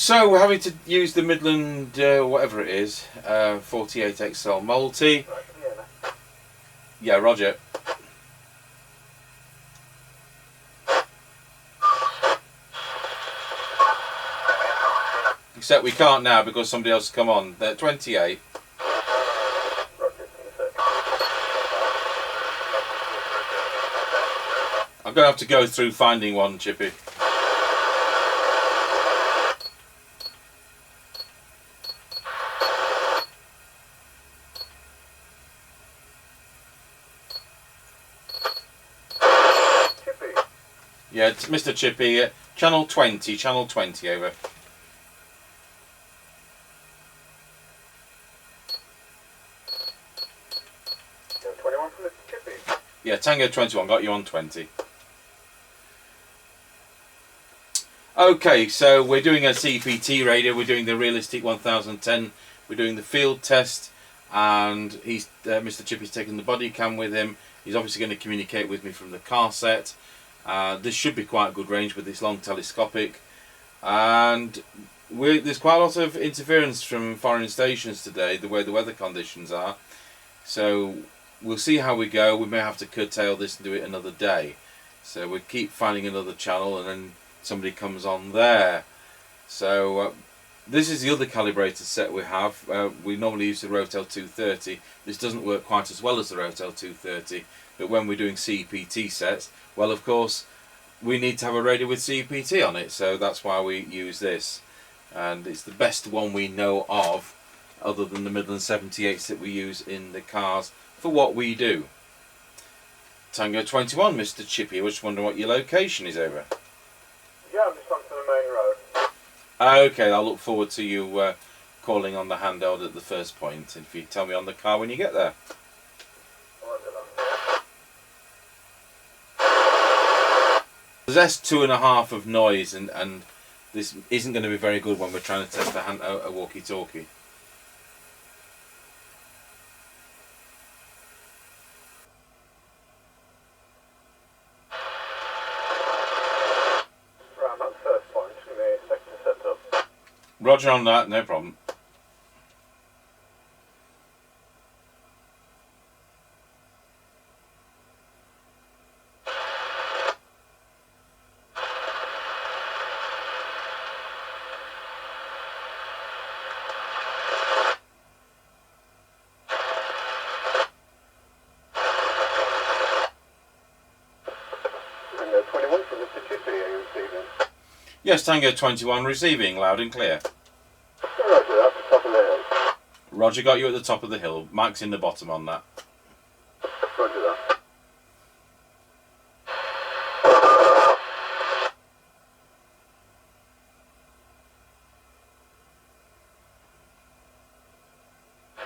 So we're having to use the Midland, whatever it is, 48XL multi. Yeah, roger. Except we can't now because somebody else has come on. They're 28. I'm going to have to go through finding one, Chippy. Yeah, it's Mr Chippie, channel 20, over. Yeah, Tango 21, got you on 20. Okay, so we're doing a CEPT radio, we're doing the Realistic 1010, we're doing the field test, and he's Mr Chippie's taking the body cam with him. He's obviously going to communicate with me from the car set. This should be quite a good range with this long telescopic, and there's quite a lot of interference from foreign stations today, the way the weather conditions are. So we'll see how we go. We may have to curtail this and do it another day. So we'll keep finding another channel and then somebody comes on there. So this is the other calibrated set we have. We normally use the Rotel 230. This doesn't work quite as well as the Rotel 230, but when we're doing CEPT sets, well, of course, we need to have a radio with CEPT on it, so that's why we use this. And it's the best one we know of, other than the Midland 78s that we use in the cars for what we do. Tango 21, Mr Chippie, I was just wondering what your location is over. Yeah, I'm just onto the main road. Okay, I'll look forward to you calling on the handheld at the first point, if you tell me on the car when you get there. There's S2.5 of noise, and this isn't going to be very good when we're trying to test a walkie-talkie. Right, I'm at the first point, just give me a second to set up. Roger on that, no problem. Tango 21 from Mr Chippie, are you receiving? Yes, Tango 21 receiving, loud and clear. Roger, that's the top of the hill. Roger, got you at the top of the hill. Mike's in the bottom on that. Roger that.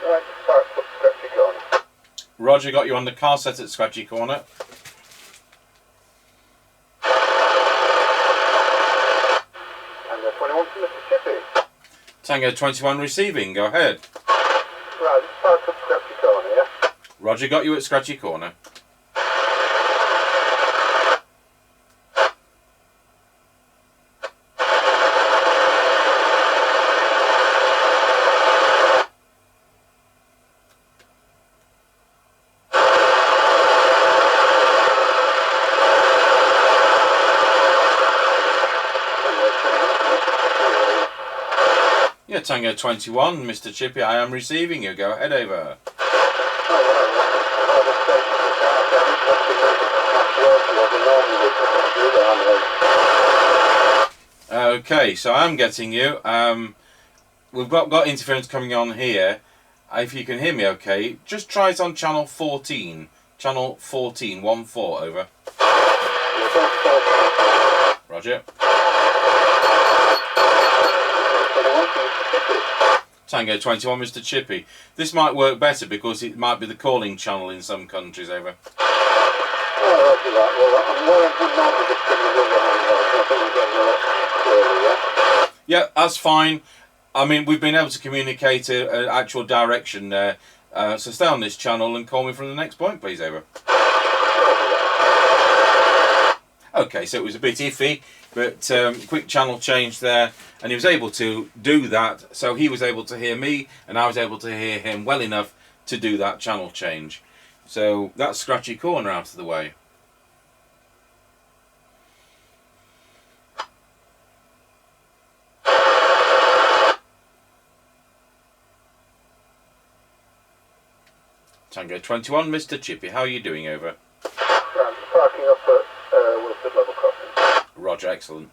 Right, start up Scratchy Corner. Roger, got you on the car set at Scratchy Corner. Tango 21 from Mr Chippie. Tango 21 receiving, go ahead. Right, start up Scratchy Corner, yeah? Roger, got you at Scratchy Corner. Yeah, Tango 21, Mr Chippie, I am receiving you. Go ahead over. Okay, so I'm getting you. We've got interference coming on here. If you can hear me okay, just try it on channel 14. Channel 14, 14, over. Roger. Tango 21, Mr Chippie. This might work better because it might be the calling channel in some countries, over. Yeah, that's fine. I mean, we've been able to communicate an actual direction there. So stay on this channel and call me from the next point, please, over. Okay, so it was a bit iffy, but quick channel change there, and he was able to do that. So he was able to hear me, and I was able to hear him well enough to do that channel change. So that's scratchy corner out of the way. Tango 21, Mr Chippie, how are you doing, over? I'm parking up at Wilford Level Crossing. Roger, excellent.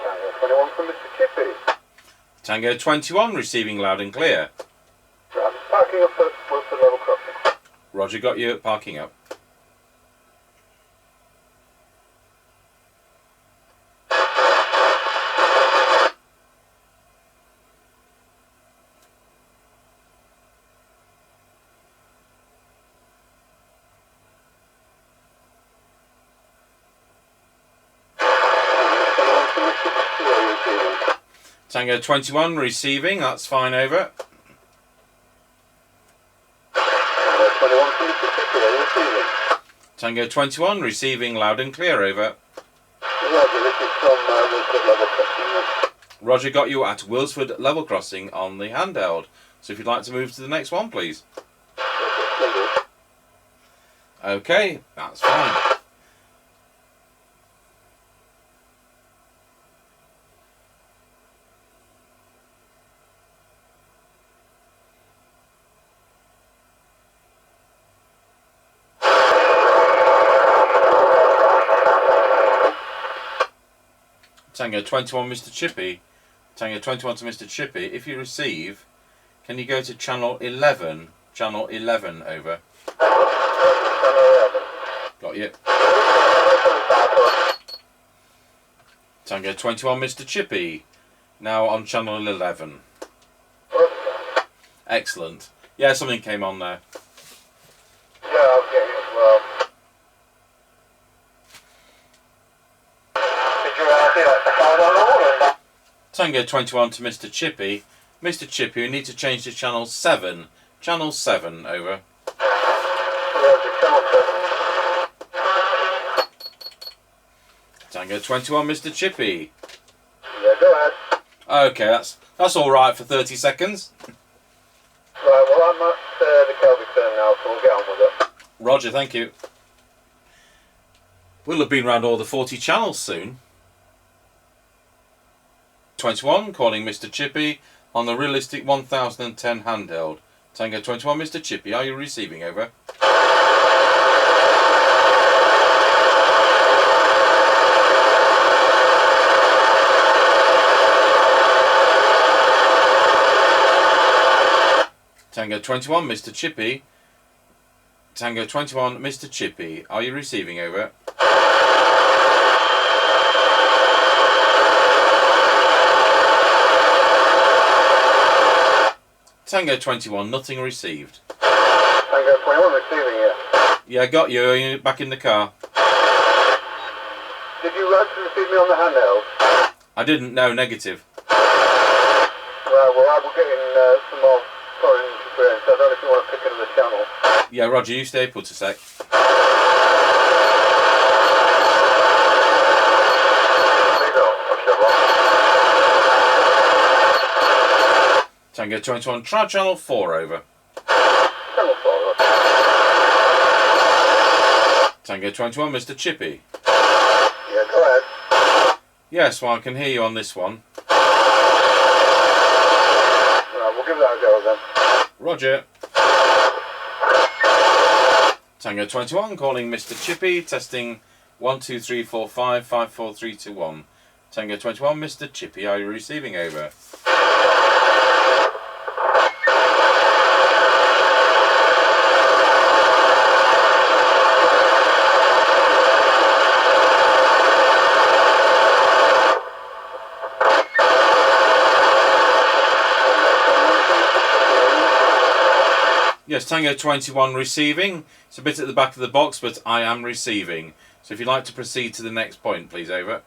Tango 21 from Mr Chippie. Tango 21, receiving loud and clear. I'm parking up at Wilford Level Crossing. Roger, got you, parking up. Tango 21 receiving, that's fine, over. Tango 21 receiving loud and clear, over. Roger, this is from Wilford Level Crossing. Roger, got you at Wilsford Level Crossing on the handheld. So if you'd like to move to the next one, please. Okay, that's fine. Tango 21, Mr Chippie. Tango 21 to Mr Chippie. If you receive, can you go to channel 11? Channel 11, over. Got you. Tango 21, Mr Chippie. Now on channel 11. Excellent. Yeah, something came on there. Yeah, okay, as well. Tango 21 to Mr Chippie. Mr Chippie, we need to change to channel 7. Channel 7, over. Tango 21, Mr Chippie. Yeah, go ahead. Okay, that's all right for 30 seconds. Right, well I'm at the Kelby turn now, so we'll get on with it. Roger, thank you. We'll have been round all the 40 channels soon. 21, calling Mr Chippie on the Realistic 1010 handheld. Tango 21, Mr Chippie, are you receiving, over? Tango 21, Mr Chippie. Tango 21, Mr Chippie, are you receiving, over? Tango 21, nothing received. Tango 21 receiving, yeah. Yeah, got you. Are you back in the car? Did you receive me on the handheld? I didn't know, negative. Right, well I will get in some more foreign interference. I don't know if you want to pick another channel. Yeah, Roger, you stay put a sec. Tango 21, try channel 4, over. Channel 4, okay. Tango 21, Mr Chippie. Yeah, go ahead. Yes, well, I can hear you on this one. Right, we'll give that a go then. Roger. Tango 21, calling Mr Chippie, testing 1, 2, 3, 4, 5, 5, 4, 3, 2, 1. Tango 21, Mr Chippie, are you receiving, over? Yes, Tango 21 receiving. It's a bit at the back of the box, but I am receiving. So if you'd like to proceed to the next point, please, over.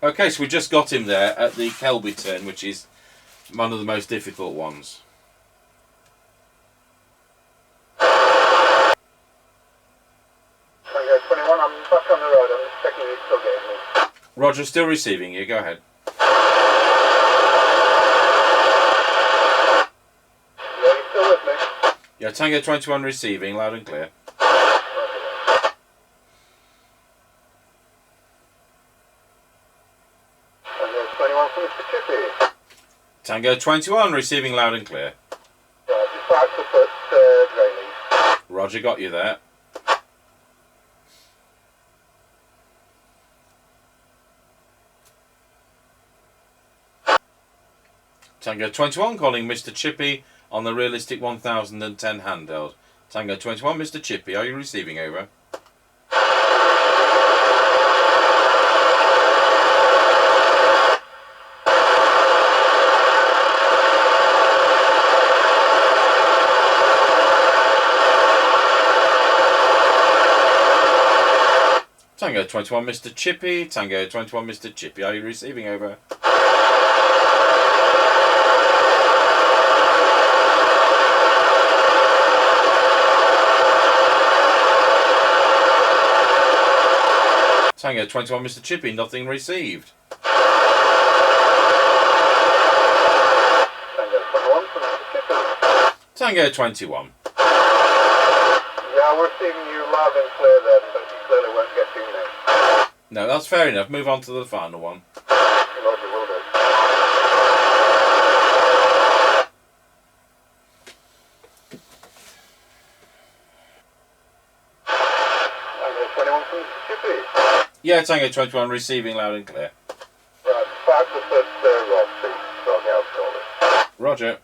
Okay, so we just got him there at the Kelby turn, which is one of the most difficult ones. Tango 21, I'm back on the road. I'm just checking you're still getting me. Roger, still receiving you. Go ahead. Yeah, you still with me? Yeah, Tango 21 receiving, loud and clear. Tango 21 for Mr Chippie. Tango 21 receiving, loud and clear. Right, just back up at Greyleaf. Roger, got you there. Tango 21 calling Mr Chippie on the Realistic 1010 handheld. Tango 21, Mr Chippie, are you receiving? Over. Tango 21, Mr Chippie. Tango 21, Mr Chippie, are you receiving? Over. Tango 21, Mr Chippie, nothing received. Tango 21 for Mr Chippie. Tango 21. Yeah, we're receiving you loud and clear there, but you clearly won't get in there. No, that's fair enough. Move on to the final one. Roger, will do. Tango 21 for Mr Chippie. Yeah, Tango 21 receiving, loud and clear. Right, back up at Rob House Calling. Roger.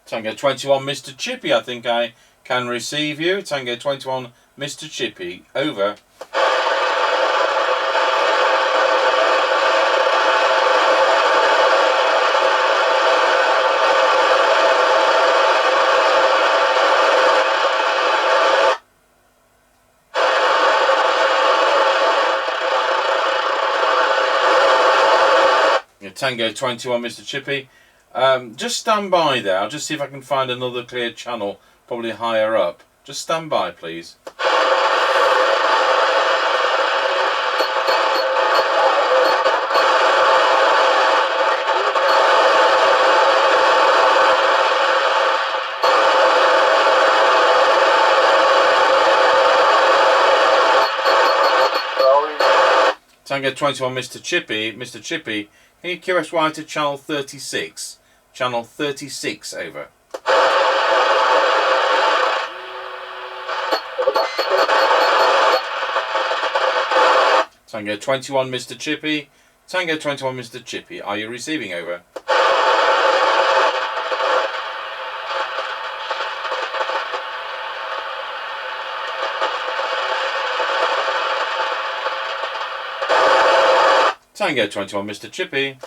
Tango 21, Mr Chippie, I think I can receive you. Tango 21, Mr Chippie, over. Tango 21, Mr Chippie. Just stand by there. I'll just see if I can find another clear channel, probably higher up. Just stand by, please. Tango 21, Mr Chippie, can you QSY to channel 36? Channel 36, over. Tango 21, Mr Chippie. Tango 21, Mr Chippie, are you receiving? Over. Tango 21, Mr Chippie.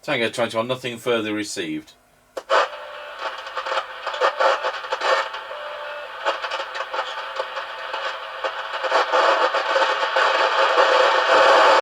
Tango 21, nothing further received.